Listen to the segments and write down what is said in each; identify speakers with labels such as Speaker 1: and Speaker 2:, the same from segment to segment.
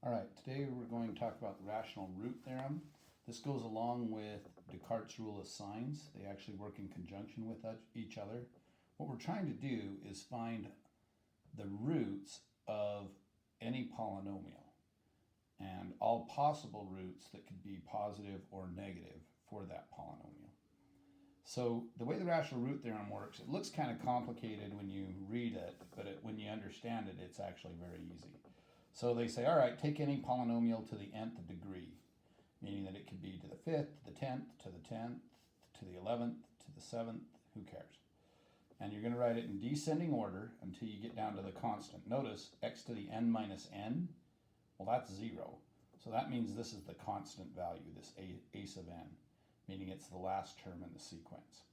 Speaker 1: All right, today we're going to talk about the rational root theorem. This goes along with Descartes' rule of signs. They actually work in conjunction with each other. What we're trying to do is find the roots of any polynomial and all possible roots that could be positive or negative for that polynomial. So the way the rational root theorem works, it looks kind of complicated when you read it, but when you understand it, it's actually very easy. So they say, all right, take any polynomial to the nth degree, meaning that it could be to the 5th, to the 10th, to the 10th, to the 11th, to the 7th, who cares? And you're going to write it in descending order until you get down to the constant. Notice x to the n minus n, well, that's 0. So that means this is the constant value, this ace of n, meaning it's the last term in the sequence.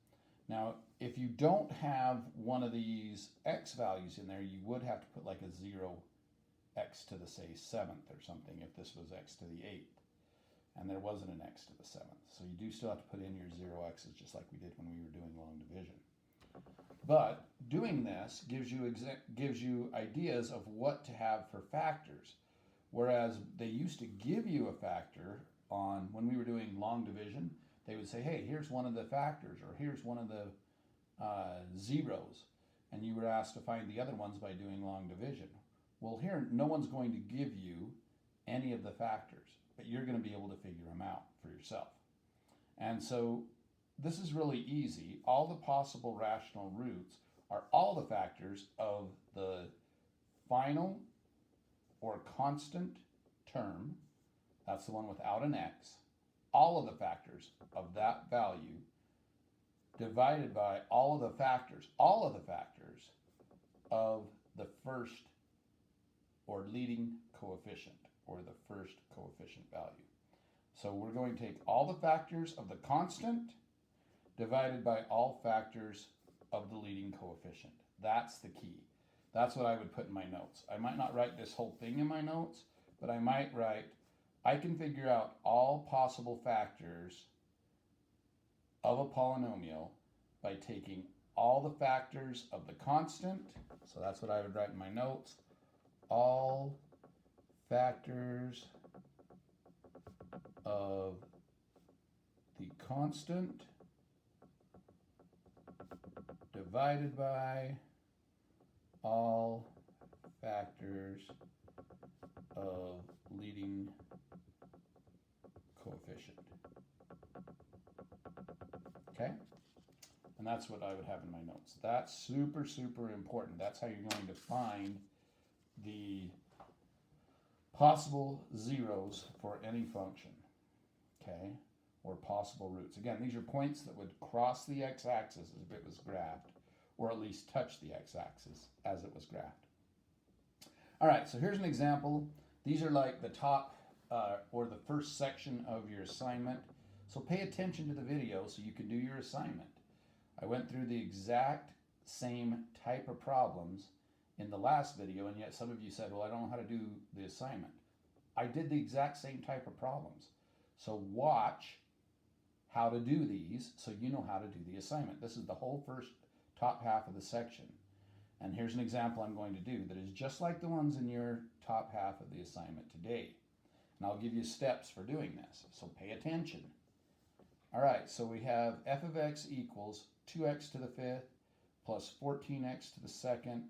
Speaker 1: Now, if you don't have one of these x values in there, you would have to put like a 0 x to the, say, 7th or something if this was x to the 8th. And there wasn't an x to the 7th. So you do still have to put in your 0x's just like we did when we were doing long division. But doing this gives you ideas of what to have for factors. Whereas they used to give you a factor on, when we were doing long division, they would say, hey, here's one of the factors, or here's one of the zeros. And you were asked to find the other ones by doing long division. Well, here, no one's going to give you any of the factors, but you're going to be able to figure them out for yourself. And so this is really easy. All the possible rational roots are all the factors of the final or constant term, that's the one without an x, all of the factors of that value divided by all of the factors of the first or leading coefficient, or the first coefficient value. So we're going to take all the factors of the constant divided by all factors of the leading coefficient. That's the key. That's what I would put in my notes. I might not write this whole thing in my notes, but I might write, I can figure out all possible factors of a polynomial by taking all the factors of the constant. So that's what I would write in my notes. All factors of the constant divided by all factors of leading coefficient. Okay? And that's what I would have in my notes. That's super, super important. That's how you're going to find the possible zeros for any function, okay, or possible roots. Again, these are points that would cross the x-axis as if it was graphed, or at least touch the x-axis as it was graphed. All right, so here's an example. These are like the top or the first section of your assignment. So pay attention to the video so you can do your assignment. I went through the exact same type of problems in the last video, and yet some of you said, well, I don't know how to do the assignment. I did the exact same type of problems. So watch how to do these so you know how to do the assignment. This is the whole first top half of the section. And here's an example I'm going to do that is just like the ones in your top half of the assignment today. And I'll give you steps for doing this, so pay attention. All right, so we have f of x equals 2x to the 5th plus 14x to the 2nd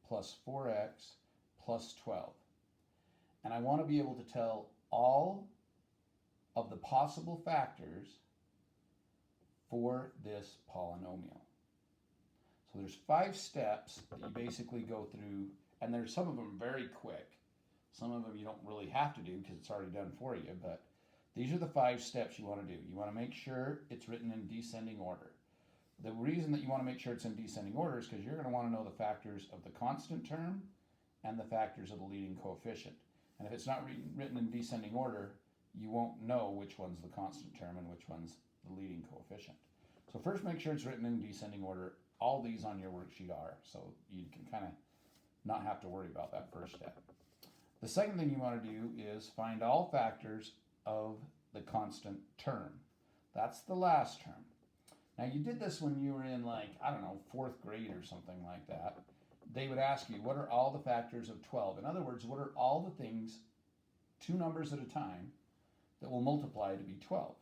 Speaker 1: plus 4x plus 12. And I want to be able to tell all of the possible factors for this polynomial. So there's 5 steps that you basically go through, and there's some of them very quick. Some of them you don't really have to do because it's already done for you, but these are the 5 steps you want to do. You want to make sure it's written in descending order. The reason that you want to make sure it's in descending order is because you're going to want to know the factors of the constant term and the factors of the leading coefficient. And if it's not written in descending order, you won't know which one's the constant term and which one's the leading coefficient. So first make sure it's written in descending order. All these on your worksheet are, so you can kind of not have to worry about that first step. The second thing you want to do is find all factors of the constant term. That's the last term. Now you did this when you were in, like, I don't know, 4th grade or something like that. They would ask you, what are all the factors of 12? In other words, what are all the things two numbers at a time that will multiply to be 12.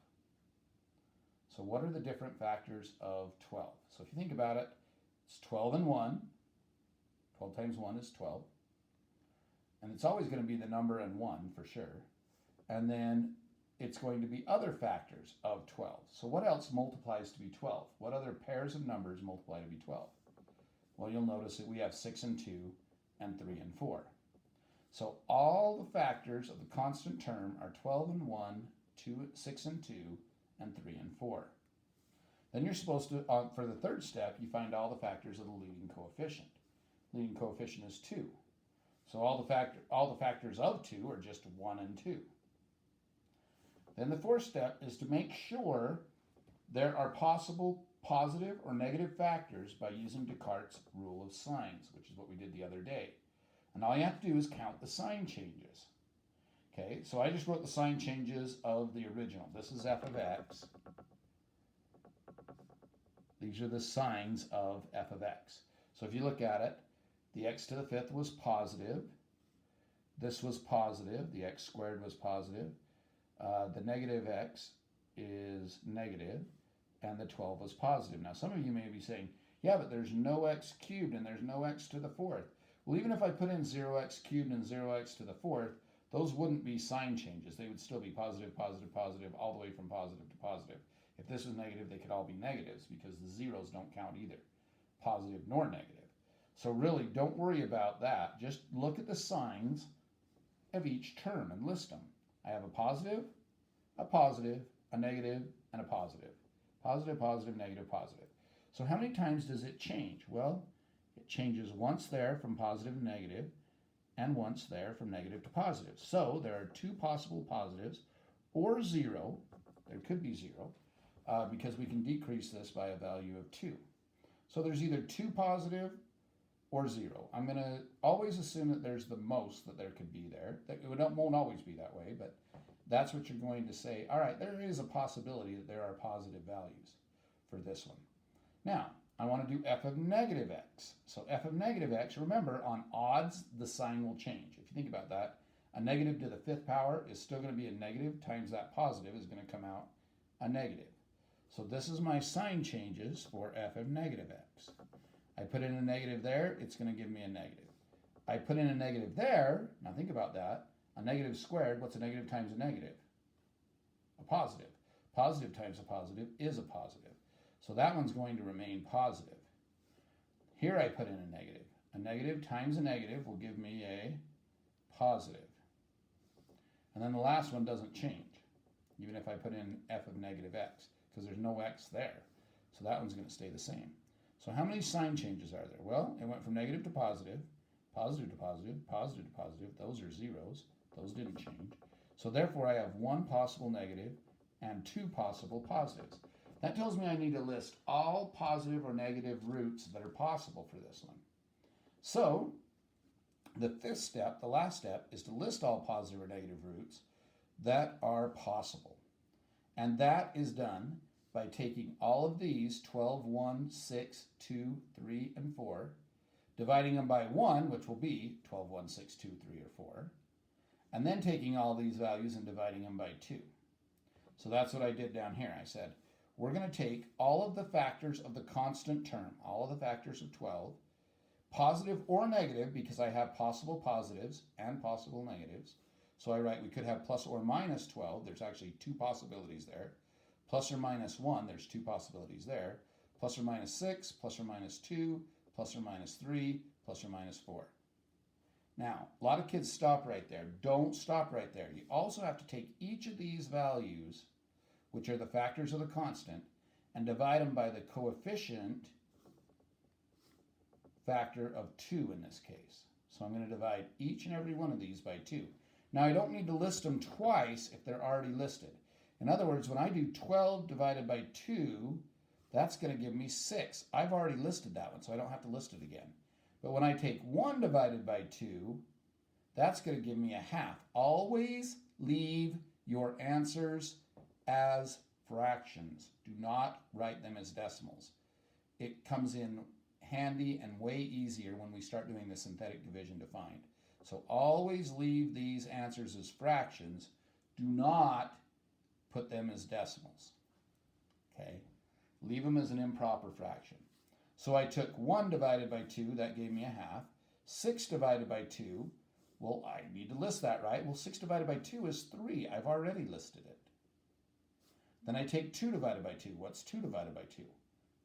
Speaker 1: So what are the different factors of 12? So if you think about it, it's 12 and 1. 12 times 1 is 12. And it's always going to be the number and 1 for sure. And then it's going to be other factors of 12. So what else multiplies to be 12? What other pairs of numbers multiply to be 12? Well, you'll notice that we have 6 and 2 and 3 and 4. So all the factors of the constant term are 12 and 1, 6 and 2, and 3 and 4. Then you're supposed to, for the third step, you find all the factors of the leading coefficient. Leading coefficient is 2. So all the factors of 2 are just 1 and 2. Then the fourth step is to make sure there are possible positive or negative factors by using Descartes' rule of signs, which is what we did the other day. And all you have to do is count the sign changes. Okay, so I just wrote the sign changes of the original. This is f of x. These are the signs of f of x. So if you look at it, the x to the fifth was positive. This was positive. The x squared was positive. The negative x is negative, and the 12 was positive. Now, some of you may be saying, yeah, but there's no x cubed and there's no x to the fourth. Well, even if I put in 0x cubed and 0x to the fourth, those wouldn't be sign changes. They would still be positive, positive, positive, all the way from positive to positive. If this was negative, they could all be negatives because the zeros don't count either, positive nor negative. So really, don't worry about that. Just look at the signs of each term and list them. I have a positive, a negative, and a positive. Positive, positive, negative, positive. So how many times does it change? Well, it changes once there from positive to negative, and once there from negative to positive. So there are two possible positives, or 0. There could be 0, because we can decrease this by a value of 2. So there's either 2 positive or 0. I'm going to always assume that there's the most that there could be there. It won't always be that way, but that's what you're going to say. All right, there is a possibility that there are positive values for this one. Now, I want to do f of negative x. So f of negative x, remember, on odds, the sign will change. If you think about that, a negative to the fifth power is still going to be a negative times that positive is going to come out a negative. So this is my sign changes for f of negative x. I put in a negative there, it's going to give me a negative. I put in a negative there, now think about that. A negative squared, what's a negative times a negative? A positive. Positive times a positive is a positive. So that one's going to remain positive. Here I put in a negative. A negative times a negative will give me a positive. And then the last one doesn't change, even if I put in f of negative x, because there's no x there. So that one's going to stay the same. So how many sign changes are there? Well, it went from negative to positive, positive to positive, positive to positive. Those are zeros. Those didn't change. So therefore, I have one possible negative and two possible positives. That tells me I need to list all positive or negative roots that are possible for this one. So the fifth step, the last step, is to list all positive or negative roots that are possible. And that is done by taking all of these, 12, 1, 6, 2, 3, and 4, dividing them by 1, which will be 12, 1, 6, 2, 3, or 4, and then taking all these values and dividing them by 2. So that's what I did down here. I said, we're going to take all of the factors of the constant term, all of the factors of 12, positive or negative, because I have possible positives and possible negatives. So I write we could have plus or minus 12. There's actually two possibilities there. Plus or minus 1, there's two possibilities there. Plus or minus 6, plus or minus 2, plus or minus 3, plus or minus 4. Now, a lot of kids stop right there. Don't stop right there. You also have to take each of these values, which are the factors of the constant, and divide them by the coefficient factor of 2 in this case. So I'm going to divide each and every one of these by 2. Now, I don't need to list them twice if they're already listed. In other words, when I do 12 divided by 2, that's going to give me 6. I've already listed that one, so I don't have to list it again. But when I take 1 divided by 2, that's going to give me a half. Always leave your answers as fractions. Do not write them as decimals. It comes in handy and way easier when we start doing the synthetic division to find. So always leave these answers as fractions. Do not put them as decimals. Okay? Leave them as an improper fraction. So I took 1 divided by 2, that gave me a half. 6 divided by 2, well, I need to list that, right? Well, 6 divided by 2 is 3. I've already listed it. Then I take 2 divided by 2. What's 2 divided by 2?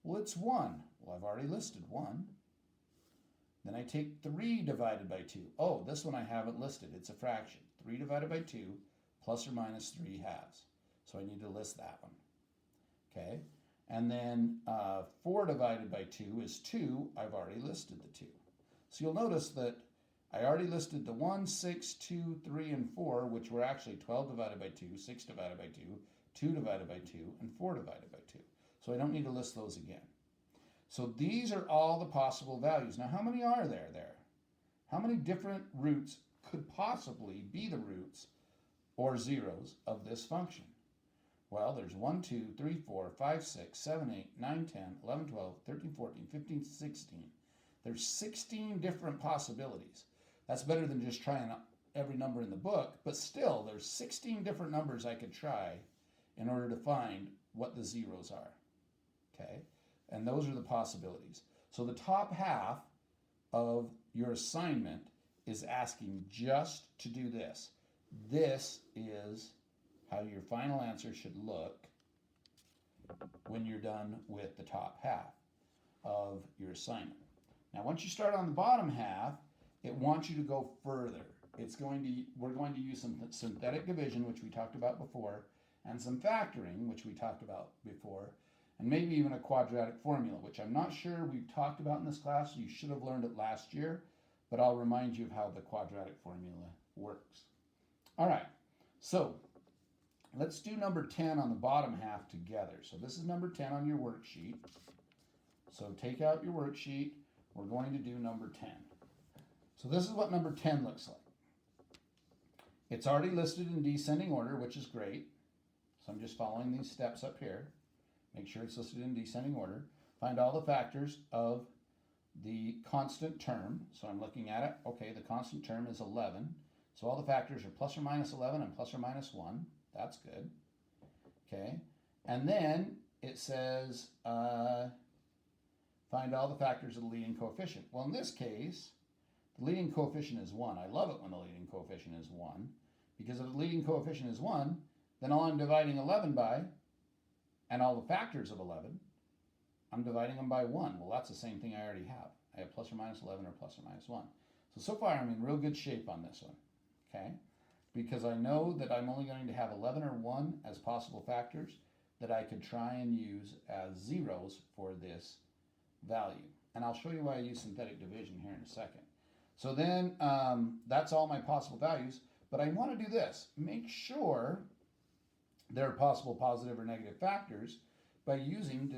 Speaker 1: Well, it's 1. Well, I've already listed 1. Then I take 3 divided by 2. Oh, this one I haven't listed. It's a fraction. 3 divided by 2 plus or minus 3 halves. So I need to list that one. Okay? And then 4 divided by 2 is 2. I've already listed the 2. So you'll notice that I already listed the 1, 6, 2, 3, and 4, which were actually 12 divided by 2, 6 divided by 2, 2 divided by 2, and 4 divided by 2. So I don't need to list those again. So these are all the possible values. Now, how many are there? How many different roots could possibly be the roots or zeros of this function? Well, there's 1, 2, 3, 4, 5, 6, 7, 8, 9, 10, 11, 12, 13, 14, 15, 16. There's 16 different possibilities. That's better than just trying every number in the book, but still, there's 16 different numbers I could try in order to find what the zeros are. Okay? And those are the possibilities. So the top half of your assignment is asking just to do this. This is how your final answer should look when you're done with the top half of your assignment. Now, once you start on the bottom half, it wants you to go further. We're going to use some synthetic division, which we talked about before, and some factoring, which we talked about before, and maybe even a quadratic formula, which I'm not sure we've talked about in this class. You should have learned it last year, but I'll remind you of how the quadratic formula works. All right, so let's do number 10 on the bottom half together. So this is number 10 on your worksheet. So take out your worksheet. We're going to do number 10. So this is what number 10 looks like. It's already listed in descending order, which is great. So I'm just following these steps up here. Make sure it's listed in descending order. Find all the factors of the constant term. So I'm looking at it. Okay, the constant term is 11. So all the factors are plus or minus 11 and plus or minus 1. That's good. Okay, and then it says find all the factors of the leading coefficient. Well, in this case, the leading coefficient is 1. I love it when the leading coefficient is 1, because if the leading coefficient is 1, then all I'm dividing 11 by, and all the factors of 11, I'm dividing them by 1. Well, that's the same thing I already have. I have plus or minus 11 or plus or minus 1. So far I'm in real good shape on this one, okay? Because I know that I'm only going to have 11 or 1 as possible factors that I could try and use as zeros for this value. And I'll show you why I use synthetic division here in a second. So then that's all my possible values, but I want to do this. Make sure there are possible positive or negative factors by using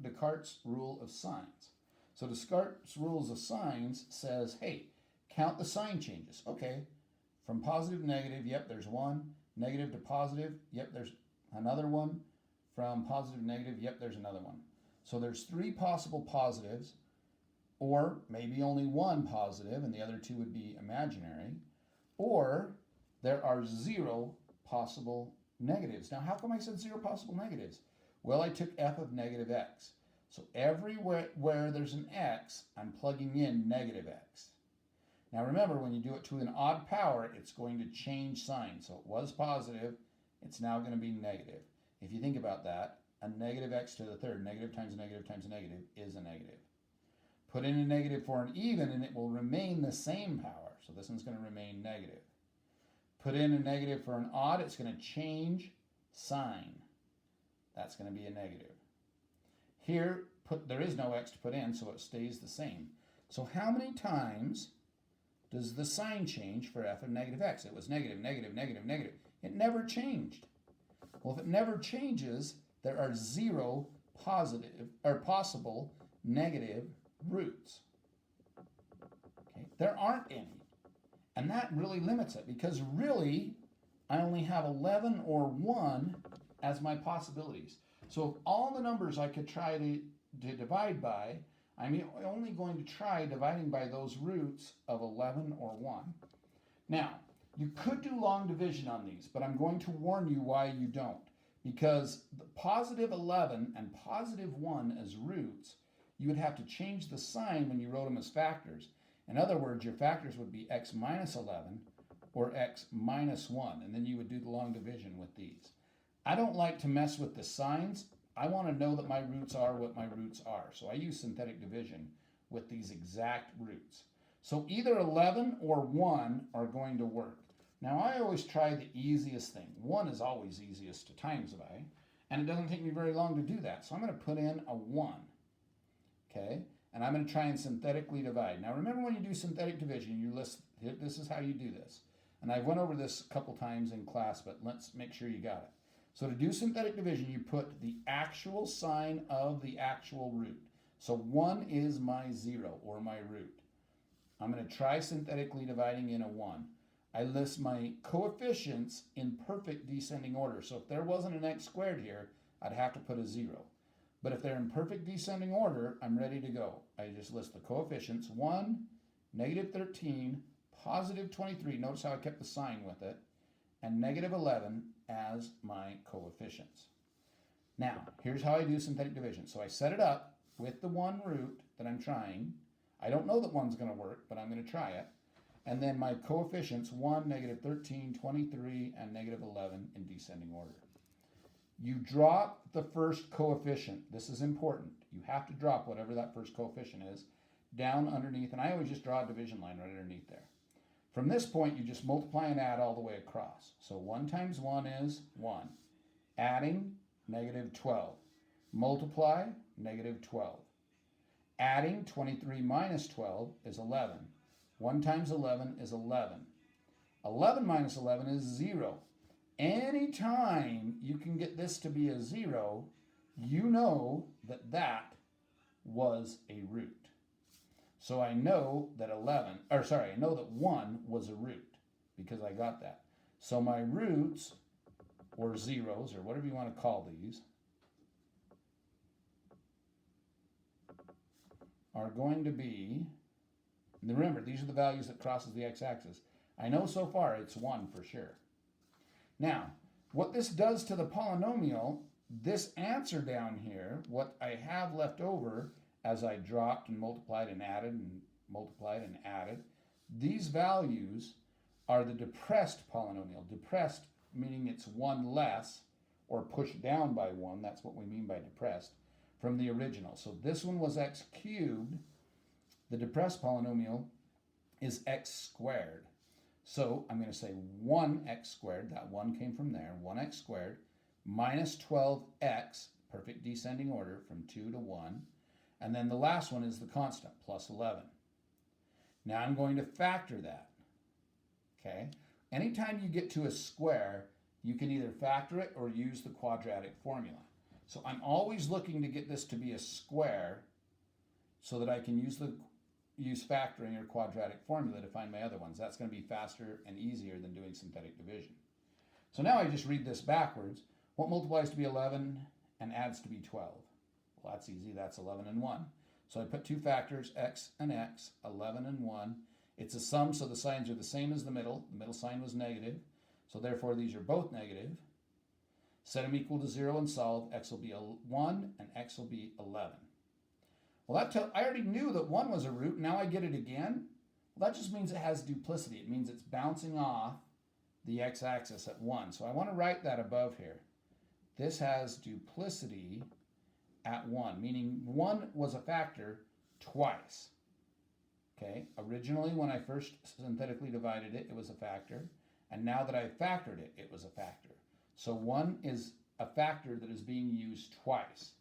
Speaker 1: Descartes' rule of signs. So Descartes' rules of signs says, hey, count the sign changes. Okay, from positive to negative, yep, there's 1. Negative to positive, yep, there's another 1. From positive to negative, yep, there's another 1. So there's 3 possible positives, or maybe only 1 positive, and the other 2 would be imaginary, or there are 0 possible negatives. Now, how come I said 0 possible negatives? Well, I took f of negative x. So everywhere where there's an x, I'm plugging in negative x. Now remember, when you do it to an odd power, it's going to change sign. So it was positive, it's now going to be negative. If you think about that, a negative x to the third, negative times a negative times a negative is a negative. Put in a negative for an even and it will remain the same power. So this one's going to remain negative. Put in a negative for an odd, it's going to change sign. That's going to be a negative. Here, there is no x to put in, so it stays the same. So how many times does the sign change for f of negative x? It was negative, negative, negative, negative. It never changed. Well, if it never changes, there are 0 positive or possible negative roots. Okay? There aren't any. And that really limits it, because really I only have 11 or 1 as my possibilities. So of all the numbers I could try to divide by, I'm only going to try dividing by those roots of 11 or 1. Now, you could do long division on these, but I'm going to warn you why you don't. Because the positive 11 and positive 1 as roots, you would have to change the sign when you wrote them as factors. In other words, your factors would be x minus 11 or x minus 1, and then you would do the long division with these. I don't like to mess with the signs. I want to know that my roots are what my roots are. So I use synthetic division with these exact roots. So either 11 or 1 are going to work. Now I always try the easiest thing. 1 is always easiest to times by, and it doesn't take me very long to do that. So I'm going to put in a 1, okay? And I'm going to try and synthetically divide. Now remember, when you do synthetic division, you list, this is how you do this. And I've went over this a couple times in class, but let's make sure you got it. So to do synthetic division, you put the actual sign of the actual root. So 1 is my 0, or my root. I'm going to try synthetically dividing in a 1. I list my coefficients in perfect descending order. So if there wasn't an x squared here, I'd have to put a 0. But if they're in perfect descending order, I'm ready to go. I just list the coefficients: 1, negative 13, positive 23. Notice how I kept the sign with it. And negative 11 as my coefficients. Now, here's how I do synthetic division. So I set it up with the 1 root that I'm trying. I don't know that 1's going to work, but I'm going to try it. And then my coefficients: 1, negative 13, 23, and negative 11 in descending order. You drop the first coefficient. This is important. You have to drop whatever that first coefficient is down underneath. And I always just draw a division line right underneath there. From this point, you just multiply and add all the way across. So 1 times 1 is 1. Adding, negative 12. Multiply, negative 12. Adding 23 minus 12 is 11. 1 times 11 is 11. 11 minus 11 is 0. Anytime you can get this to be a 0, you know that that was a root. So I know that I know that 1 was a root because I got that. So my roots, or zeros, or whatever you want to call these, are going to be, and remember, these are the values that crosses the x-axis. I know so far it's 1 for sure. Now, what this does to the polynomial, this answer down here, what I have left over as I dropped and multiplied and added and multiplied and added, these values are the depressed polynomial. Depressed meaning it's 1 less, or pushed down by 1, that's what we mean by depressed, from the original. So this one was x cubed. The depressed polynomial is x squared. So I'm going to say 1x squared, that 1 came from there, 1x squared, minus 12x, perfect descending order from 2 to 1, and then the last one is the constant, plus 11. Now I'm going to factor that, okay? Anytime you get to a square, you can either factor it or use the quadratic formula. So I'm always looking to get this to be a square so that I can use factoring or quadratic formula to find my other ones. That's going to be faster and easier than doing synthetic division. So now I just read this backwards. What multiplies to be 11 and adds to be 12? Well, that's easy. That's 11 and 1. So I put two factors, x and x, 11 and 1. It's a sum, so the signs are the same as the middle. The middle sign was negative, so therefore these are both negative. Set them equal to 0 and solve. X will be 1 and x will be 11. Well, I already knew that 1 was a root. Now I get it again. Well, that just means it has duplicity. It means it's bouncing off the x-axis at 1. So I want to write that above here. This has duplicity at 1, meaning 1 was a factor twice. Okay, originally when I first synthetically divided it, it was a factor. And now that I've factored it, it was a factor. So 1 is a factor that is being used twice.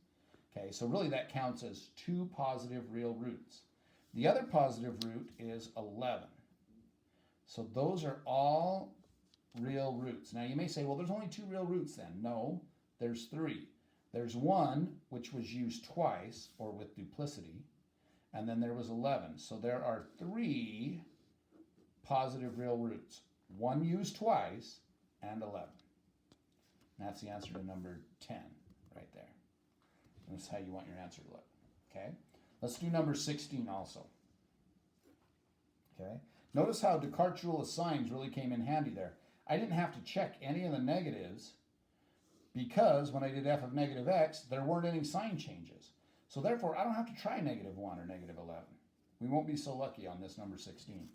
Speaker 1: Okay, so really that counts as 2 positive real roots. The other positive root is 11. So those are all real roots. Now you may say, well, there's only 2 real roots then. No, there's 3. There's 1, which was used twice, or with duplicity, and then there was 11. So there are 3 positive real roots. 1 used twice, and 11. And that's the answer to number 10, right there. And that's how you want your answer to look, okay? Let's do number 16 also, okay? Notice how Descartes' rule of signs really came in handy there. I didn't have to check any of the negatives because when I did f of negative x, there weren't any sign changes. So therefore, I don't have to try negative 1 or negative 11. We won't be so lucky on this number 16,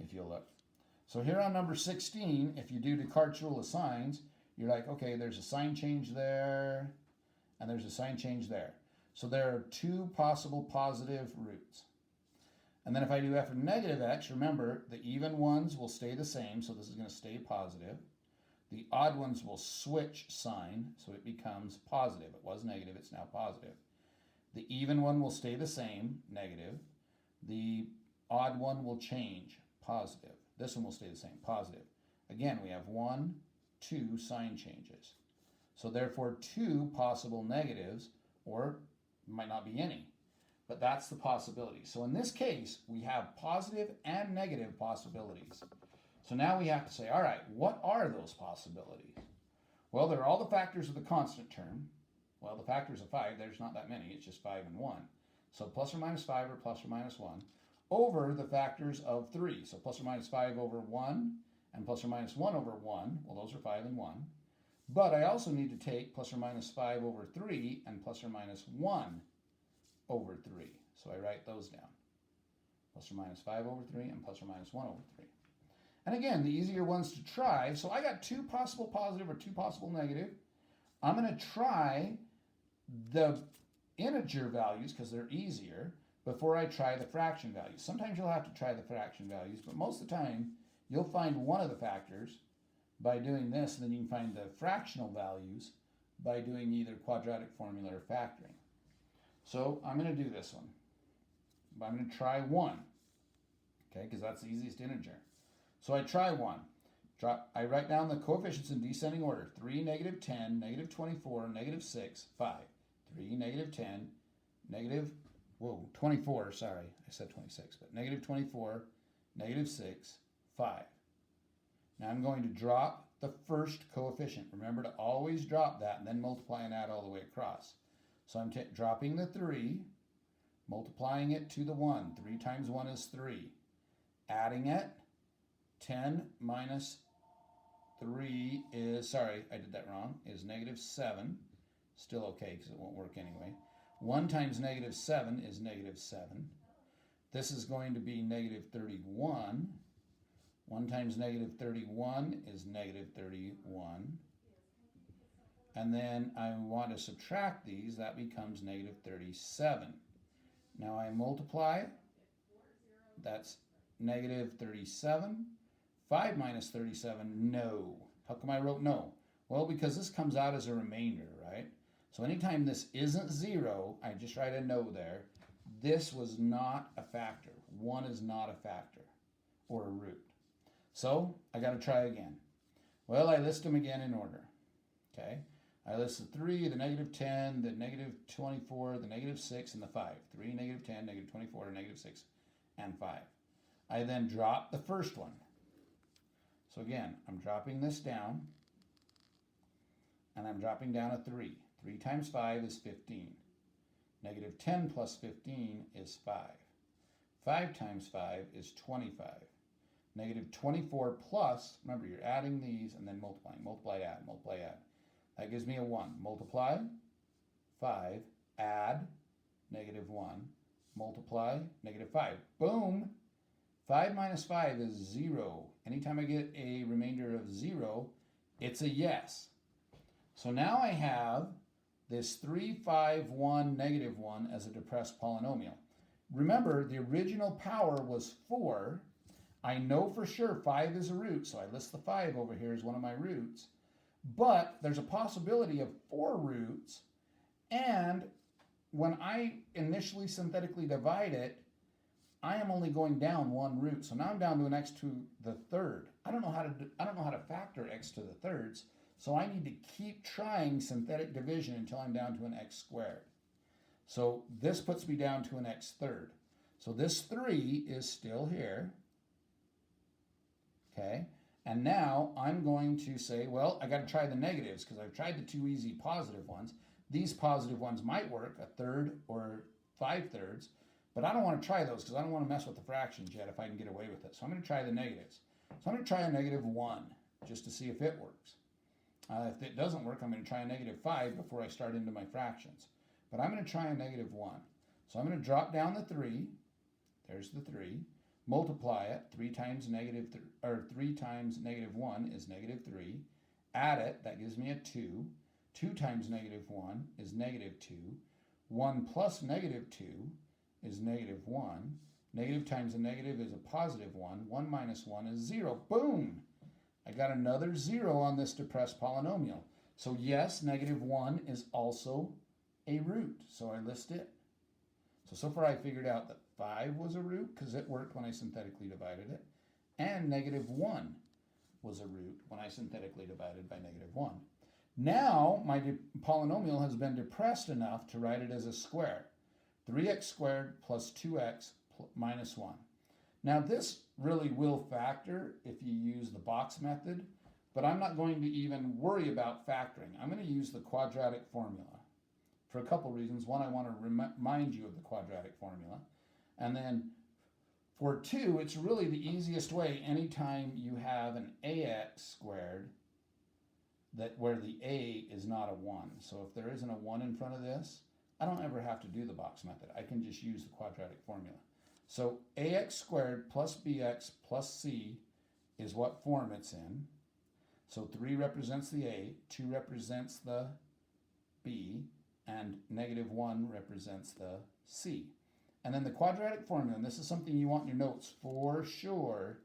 Speaker 1: if you look. So here on number 16, if you do Descartes' rule of signs, you're like, okay, there's a sign change there, and there's a sign change there. So there are two possible positive roots. And then if I do f of negative x, remember, the even ones will stay the same, so this is going to stay positive. The odd ones will switch sign, so it becomes positive. It was negative, it's now positive. The even one will stay the same, negative. The odd one will change, positive. This one will stay the same, positive. Again, we have 1, 2 sign changes. So therefore, 2 possible negatives, or might not be any. But that's the possibility. So in this case, we have positive and negative possibilities. So now we have to say, all right, what are those possibilities? Well, they're all the factors of the constant term. Well, the factors of 5, there's not that many. It's just 5 and 1. So plus or minus 5 or plus or minus 1 over the factors of 3. So plus or minus 5 over 1 and plus or minus 1 over 1. Well, those are 5 and 1. But I also need to take plus or minus 5 over 3 and plus or minus 1 over 3. So I write those down. Plus or minus 5 over 3 and plus or minus 1 over 3. And again, the easier ones to try. So I got 2 possible positive or 2 possible negative. I'm going to try the integer values because they're easier before I try the fraction values. Sometimes you'll have to try the fraction values, but most of the time you'll find one of the factors by doing this, and then you can find the fractional values by doing either quadratic formula or factoring. So I'm going to do this one. I'm going to try 1, okay, because that's the easiest integer. So I try 1. I write down the coefficients in descending order. 3, negative 10, negative 24, negative 6, 5. 3, negative 10, negative, 24, sorry, I said 26, but negative 24, negative 6, 5. Now I'm going to drop the first coefficient. Remember to always drop that and then multiply and add all the way across. So I'm dropping the 3, multiplying it to the 1. 3 times 1 is 3. Adding it, 10 minus 3 is, sorry, I did that wrong, is negative 7. Still okay because it won't work anyway. 1 times negative 7 is negative 7. This is going to be negative 31. 1 times negative 31 is negative 31. And then I want to subtract these. That becomes negative 37. Now I multiply. That's negative 37. 5 minus 37, no. How come I wrote no? Well, because this comes out as a remainder, right? So anytime this isn't 0, I just write a no there. This was not a factor. 1 is not a factor or a root. So I got to try again. Well, I list them again in order. Okay. I list the 3, the negative 10, the negative 24, the negative 6, and the 5. 3, negative 10, negative 24, negative 6, and 5. I then drop the first one. So again, I'm dropping this down, and I'm dropping down a 3. 3 times 5 is 15. Negative 10 plus 15 is 5. 5 times 5 is 25. Negative 24 plus, remember you're adding these and then multiplying. Multiply, add, multiply, add. That gives me a 1. Multiply, 5, add, negative 1, multiply, negative 5. Boom! 5 minus 5 is 0. Anytime I get a remainder of 0, it's a yes. So now I have this 3, 5, 1, negative 1 as a depressed polynomial. Remember, the original power was 4. I know for sure 5 is a root, so I list the 5 over here as one of my roots. But there's a possibility of 4 roots, and when I initially synthetically divide it, I am only going down 1 root. So now I'm down to an x to the third. I don't know how to factor x to the thirds, so I need to keep trying synthetic division until I'm down to an x squared. So this puts me down to an x third. So this 3 is still here. Okay? And now I'm going to say, well, I got to try the negatives because I've tried the 2 easy positive ones. These positive ones might work, a third or 5 thirds. But I don't want to try those because I don't want to mess with the fractions yet if I can get away with it. So I'm going to try the negatives. So I'm going to try a -1 just to see if it works. If it doesn't work, I'm going to try a -5 before I start into my fractions. But I'm going to try a -1. So I'm going to drop down the 3. There's the 3. Multiply it. 3 times -1 is -3. Add it. That gives me a 2. 2 times -1 is -2. 1 plus -2 is -1. Negative times a negative is a +1. 1 minus 1 is 0. Boom! I got another 0 on this depressed polynomial. So yes, -1 is also a root. So I list it. So far I figured out that 5 was a root because it worked when I synthetically divided it. And -1 was a root when I synthetically divided by -1. Now my polynomial has been depressed enough to write it as a square. 3x squared plus 2x minus 1. Now this really will factor if you use the box method, but I'm not going to even worry about factoring. I'm going to use the quadratic formula for a couple reasons. One, I want to remind you of the quadratic formula. And then for 2, it's really the easiest way anytime you have an ax squared where the a is not a 1. So if there isn't a 1 in front of this, I don't ever have to do the box method. I can just use the quadratic formula. So ax squared plus bx plus c is what form it's in. So 3 represents the a, 2 represents the b, and -1 represents the c. And then the quadratic formula, and this is something you want in your notes for sure.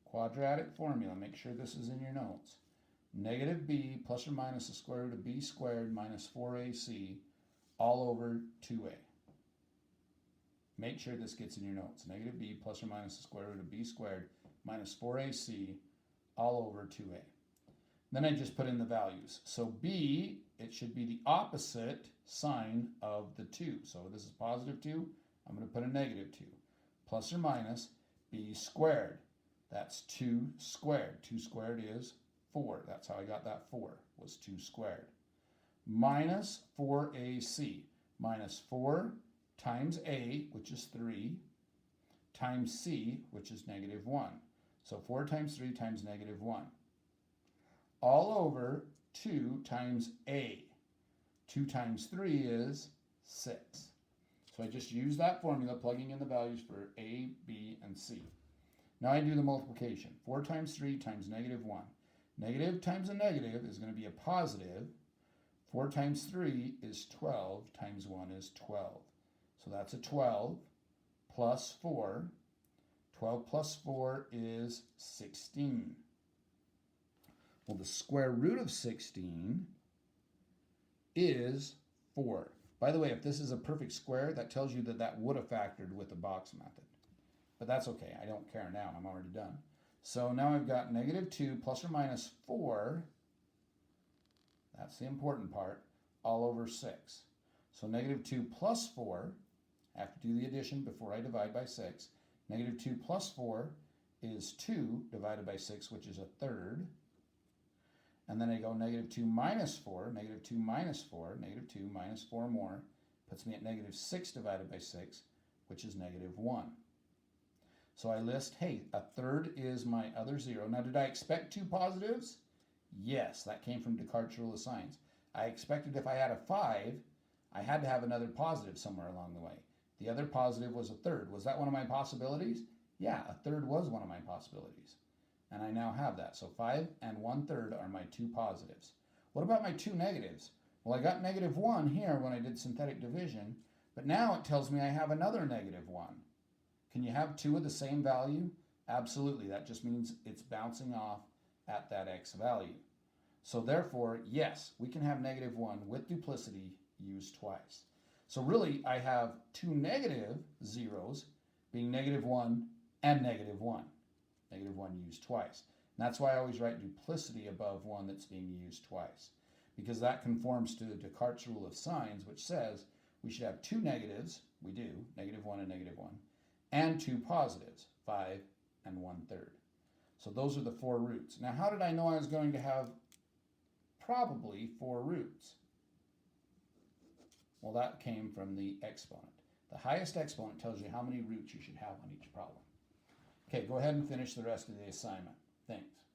Speaker 1: Quadratic formula, make sure this is in your notes. -b plus or minus the square root of b squared minus 4ac all over 2a. Make sure this gets in your notes. -b plus or minus the square root of b squared minus 4ac all over 2a. Then I just put in the values. So b, it should be the opposite sign of the 2. So this is +2. I'm going to put a -2. Plus or minus b squared. That's 2 squared. 2 squared is 4. That's how I got that 4, was 2 squared. Minus 4ac. Minus 4 times a, which is 3, times c, which is -1. So 4 times 3 times -1. All over 2 times a. 2 times 3 is 6. So I just use that formula, plugging in the values for a, b, and c. Now I do the multiplication. 4 times 3 times -1. Negative times a negative is going to be a positive. 4 times 3 is 12, times 1 is 12. So that's a 12 plus 4. 12 plus 4 is 16. Well, the square root of 16 is 4. By the way, if this is a perfect square, that tells you that that would have factored with the box method. But that's okay. I don't care now. I'm already done. So now I've got -2 plus or minus 4. That's the important part, all over 6. So -2 plus 4, I have to do the addition before I divide by 6. -2 plus 4 is 2 divided by 6, which is a third. And then I go -2 minus 4, -2 minus 4, -2 minus 4 more, puts me at -6 divided by 6, which is -1. So I list, hey, a third is my other 0. Now, did I expect 2 positives? Yes, that came from Descartes' rule of signs. I expected if I had a 5, I had to have another positive somewhere along the way. The other positive was a third. Was that one of my possibilities? Yeah, a third was one of my possibilities. And I now have that. So 5 and 1/3 are my 2 positives. What about my 2 negatives? Well, I got -1 here when I did synthetic division, but now it tells me I have another -1. Can you have 2 of the same value? Absolutely. That just means it's bouncing off at that x value. So therefore, yes, we can have -1 with duplicity used twice. So really, I have 2 negative zeros being -1 and -1. -1 used twice. And that's why I always write duplicity above one that's being used twice, because that conforms to Descartes' rule of signs, which says we should have 2 negatives, we do, -1 and -1, and 2 positives, 5 and 1/3. So those are the 4 roots. Now, how did I know I was going to have probably 4 roots? Well, that came from the exponent. The highest exponent tells you how many roots you should have on each problem. Okay, go ahead and finish the rest of the assignment. Thanks.